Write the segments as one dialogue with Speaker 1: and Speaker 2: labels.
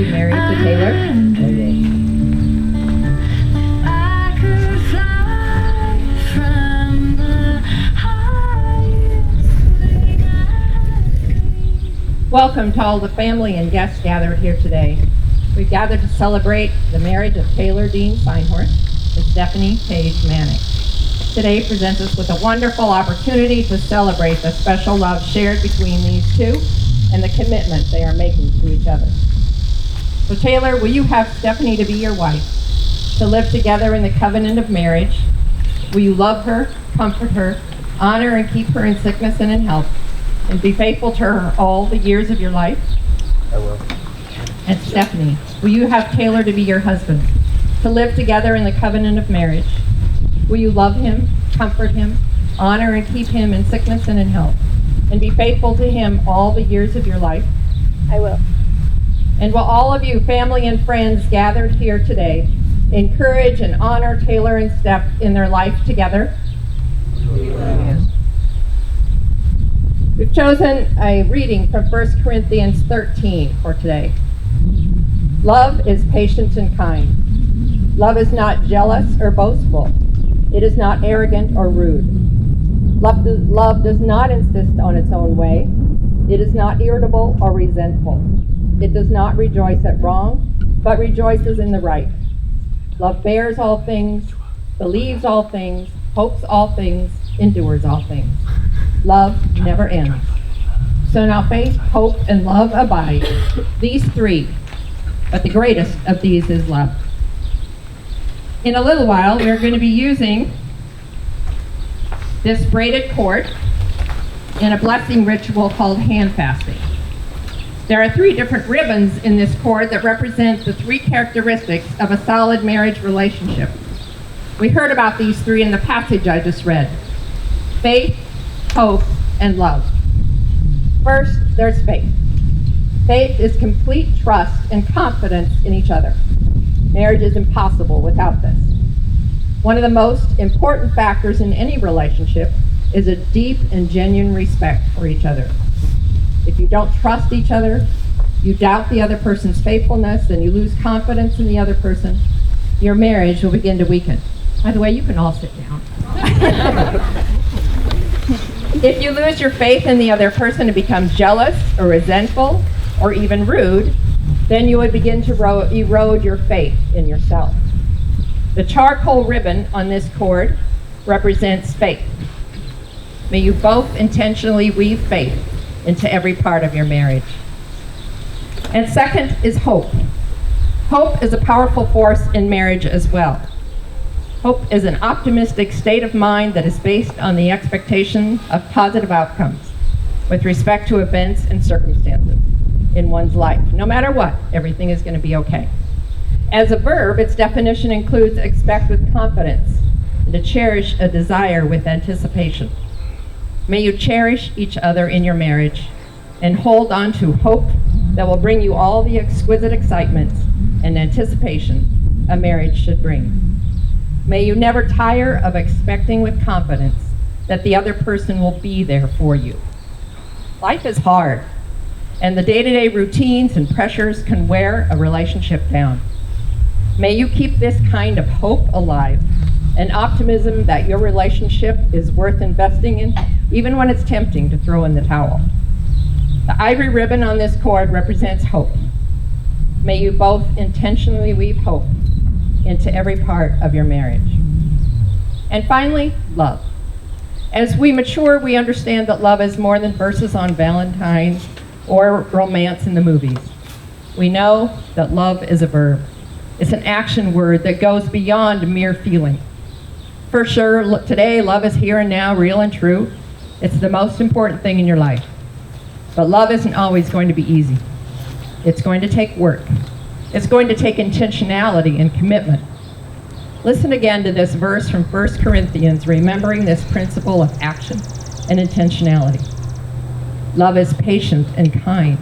Speaker 1: be married to Taylor?
Speaker 2: I could fly from the highest thing I
Speaker 1: Welcome to all the family and guests gathered here today. We've gathered to celebrate the marriage of Taylor Dean Synhorst and Stephanie Paige Manick. Today presents us with a wonderful opportunity to celebrate the special love shared between these two and the commitment they are making to each other. So Taylor, will you have Stephanie to be your wife, to live together in the covenant of marriage? Will you love her, comfort her, honor and keep her in sickness and in health, and be faithful to her all the years of your life?
Speaker 3: I will.
Speaker 1: And Stephanie, will you have Taylor to be your husband, to live together in the covenant of marriage? Will you love him, comfort him, honor and keep him in sickness and in health, and be faithful to him all the years of your life?
Speaker 4: I will.
Speaker 1: And will all of you, family and friends gathered here today, encourage and honor Taylor and Steph in their life together? Yes. We've chosen a reading from 1 Corinthians 13 for today. Love is patient and kind. Love is not jealous or boastful. It is not arrogant or rude. Love does not insist on its own way. It is not irritable or resentful. It does not rejoice at wrong, but rejoices in the right. Love bears all things, believes all things, hopes all things, endures all things. Love never ends. So now faith, hope, and love abide, these three, but the greatest of these is love. In a little while, we're going to be using this braided cord in a blessing ritual called hand fasting. There are 3 different ribbons in this cord that represent the 3 characteristics of a solid marriage relationship. We heard about these 3 in the passage I just read: faith, hope, and love. First, there's faith. Faith is complete trust and confidence in each other. Marriage is impossible without this. One of the most important factors in any relationship is a deep and genuine respect for each other. If you don't trust each other, you doubt the other person's faithfulness, and you lose confidence in the other person, your marriage will begin to weaken. By the way, you can all sit down. If you lose your faith in the other person and become jealous or resentful or even rude, then you would begin to erode your faith in yourself. The charcoal ribbon on this cord represents faith. May you both intentionally weave faith into every part of your marriage. And second is hope. Hope is a powerful force in marriage as well. Hope is an optimistic state of mind that is based on the expectation of positive outcomes with respect to events and circumstances in one's life. No matter what, everything is going to be okay. As a verb, its definition includes expect with confidence and to cherish a desire with anticipation. May you cherish each other in your marriage and hold on to hope that will bring you all the exquisite excitement and anticipation a marriage should bring. May you never tire of expecting with confidence that the other person will be there for you. Life is hard, and the day-to-day routines and pressures can wear a relationship down. May you keep this kind of hope alive and optimism that your relationship is worth investing in, even when it's tempting to throw in the towel. The ivory ribbon on this cord represents hope. May you both intentionally weave hope into every part of your marriage. And finally, love. As we mature, we understand that love is more than verses on Valentine's or romance in the movies. We know that love is a verb. It's an action word that goes beyond mere feeling. For sure, today, love is here and now, real and true. It's the most important thing in your life. But love isn't always going to be easy. It's going to take work. It's going to take intentionality and commitment. Listen again to this verse from 1 Corinthians, remembering this principle of action and intentionality. Love is patient and kind.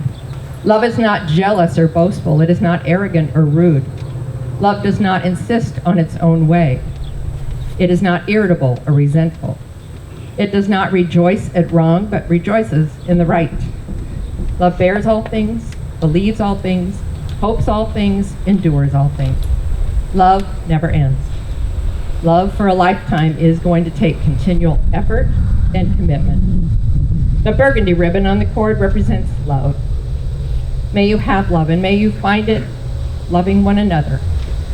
Speaker 1: Love is not jealous or boastful. It is not arrogant or rude. Love does not insist on its own way. It is not irritable or resentful. It does not rejoice at wrong, but rejoices in the right. Love bears all things, believes all things, hopes all things, endures all things. Love never ends. Love for a lifetime is going to take continual effort and commitment. The burgundy ribbon on the cord represents love. May you have love, and may you find it loving one another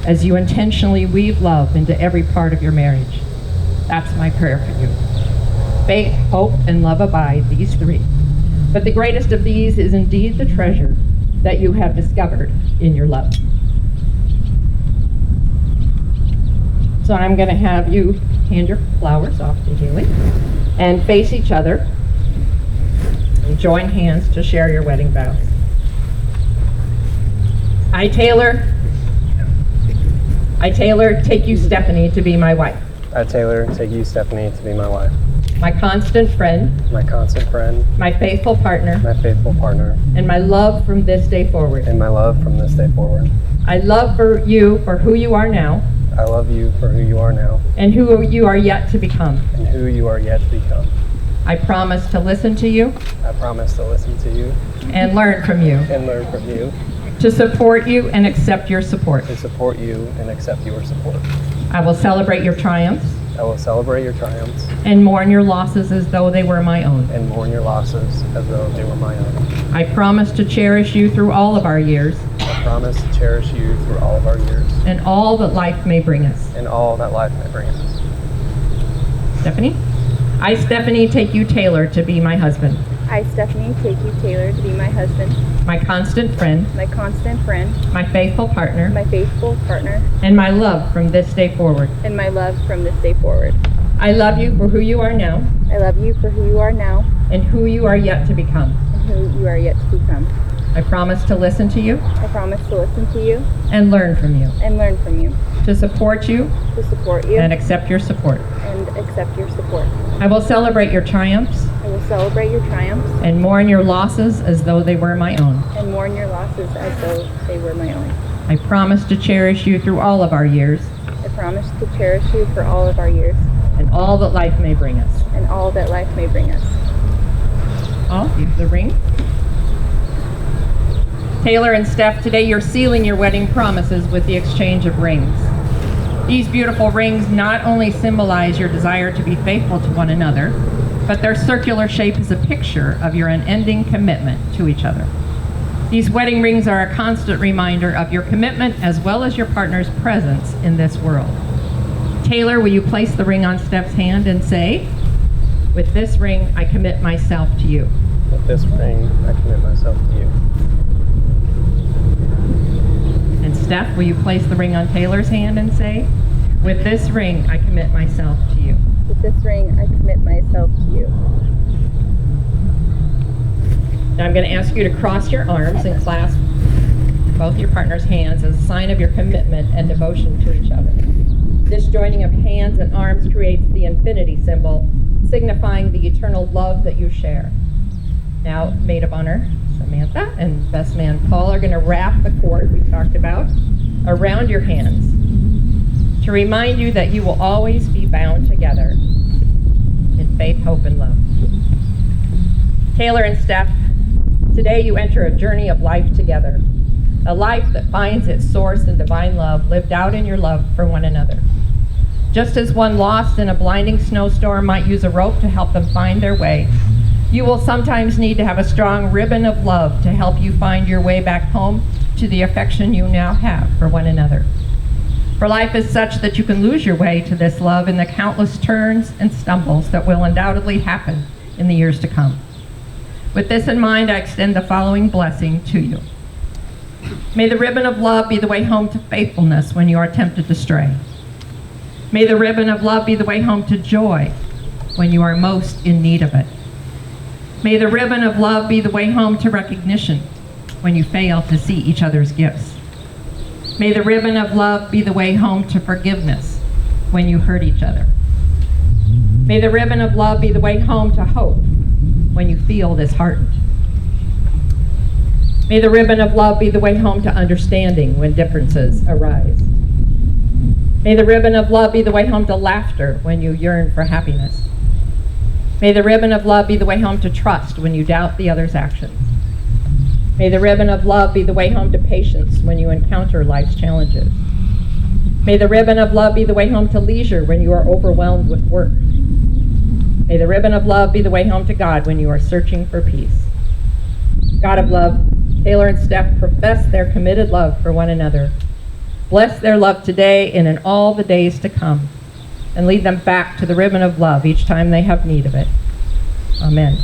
Speaker 1: as you intentionally weave love into every part of your marriage. That's my prayer for you. Faith, hope, and love abide, these three. But the greatest of these is indeed the treasure that you have discovered in your love. So I'm going to have you hand your flowers off to Haley and face each other and join hands to share your wedding vows. I, Taylor, take you, Stephanie, to be my wife.
Speaker 3: I, Taylor, take you, Stephanie, to be my wife.
Speaker 1: My constant friend.
Speaker 3: My constant friend.
Speaker 1: My faithful partner.
Speaker 3: My faithful partner.
Speaker 1: And my love from this day forward.
Speaker 3: And my love from this day forward.
Speaker 1: I love you for who you are now.
Speaker 3: I love you for who you are now.
Speaker 1: And who you are yet to become.
Speaker 3: And who you are yet to become.
Speaker 1: I promise to listen to you.
Speaker 3: I promise to listen to you.
Speaker 1: And learn from you.
Speaker 3: And learn from you.
Speaker 1: To support you and accept your support.
Speaker 3: To support you and accept your support.
Speaker 1: I will celebrate your triumphs.
Speaker 3: I will celebrate your triumphs.
Speaker 1: And mourn your losses as though they were my own.
Speaker 3: And mourn your losses as though they were my own.
Speaker 1: I promise to cherish you through all of our years.
Speaker 3: I promise to cherish you through all of our years.
Speaker 1: And all that life may bring us.
Speaker 3: And all that life may bring us.
Speaker 1: Stephanie? I, Stephanie, take you, Taylor, to be my husband.
Speaker 4: I, Stephanie, take you, Taylor, to be my husband,
Speaker 1: My constant friend.
Speaker 4: my constant friend,
Speaker 1: My faithful partner.
Speaker 4: my faithful partner,
Speaker 1: And my love from this day forward.
Speaker 4: and my love from this day forward.
Speaker 1: I love you for who you are now.
Speaker 4: I love you for who you are now
Speaker 1: And who you are yet to become.
Speaker 4: and who you are yet to become.
Speaker 1: I promise to listen to you.
Speaker 4: I promise to listen to you
Speaker 1: And learn from you.
Speaker 4: and learn from you,
Speaker 1: To support you.
Speaker 4: to support you
Speaker 1: And accept your support.
Speaker 4: and accept your support.
Speaker 1: I will celebrate your triumphs.
Speaker 4: I will celebrate your triumphs
Speaker 1: And mourn your losses as though they were my own.
Speaker 4: and mourn your losses as though they were my own.
Speaker 1: I promise to cherish you through all of our years.
Speaker 4: I promise to cherish you for all of our years
Speaker 1: And all that life may bring us.
Speaker 4: and all that life may bring us.
Speaker 1: Oh, you have the ring. Taylor and Steph, today you're sealing your wedding promises with the exchange of rings. These beautiful rings not only symbolize your desire to be faithful to one another, but their circular shape is a picture of your unending commitment to each other. These wedding rings are a constant reminder of your commitment as well as your partner's presence in this world. Taylor, will you place the ring on Steph's hand and say, "With this ring, I commit myself to you."
Speaker 3: With this ring, I commit myself to you.
Speaker 1: And Steph, will you place the ring on Taylor's hand and say, "With this ring, I commit myself to you."
Speaker 4: With this ring, I commit myself to you.
Speaker 1: Now I'm going to ask you to cross your arms and clasp both your partner's hands as a sign of your commitment and devotion to each other. This joining of hands and arms creates the infinity symbol, signifying the eternal love that you share. Now, maid of honor Samantha and best man Paul are going to wrap the cord we talked about around your hands to remind you that you will always be bound together in faith, hope, and love. Taylor and Steph, today you enter a journey of life together, a life that finds its source in divine love lived out in your love for one another. Just as one lost in a blinding snowstorm might use a rope to help them find their way, you will sometimes need to have a strong ribbon of love to help you find your way back home to the affection you now have for one another. For life is such that you can lose your way to this love in the countless turns and stumbles that will undoubtedly happen in the years to come. With this in mind, I extend the following blessing to you. May the ribbon of love be the way home to faithfulness when you are tempted to stray. May the ribbon of love be the way home to joy when you are most in need of it. May the ribbon of love be the way home to recognition when you fail to see each other's gifts. May the ribbon of love be the way home to forgiveness when you hurt each other. May the ribbon of love be the way home to hope when you feel disheartened. May the ribbon of love be the way home to understanding when differences arise. May the ribbon of love be the way home to laughter when you yearn for happiness. May the ribbon of love be the way home to trust when you doubt the other's actions. May the ribbon of love be the way home to patience when you encounter life's challenges. May the ribbon of love be the way home to leisure when you are overwhelmed with work. May the ribbon of love be the way home to God when you are searching for peace. God of love, Taylor and Steph profess their committed love for one another. Bless their love today and in all the days to come, and lead them back to the ribbon of love each time they have need of it. Amen.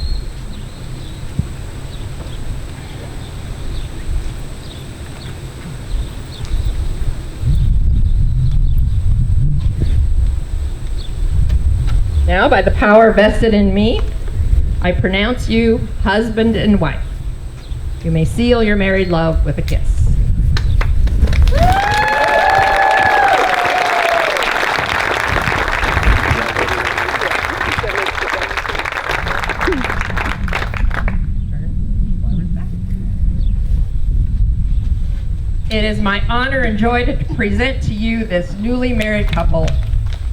Speaker 1: Now, by the power vested in me, I pronounce you husband and wife. You may seal your married love with a kiss. It is my honor and joy to present to you this newly married couple,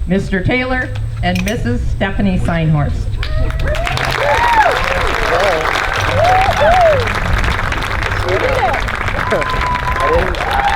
Speaker 1: Mr. Taylor and Mrs. Stephanie Synhorst.
Speaker 3: I didn't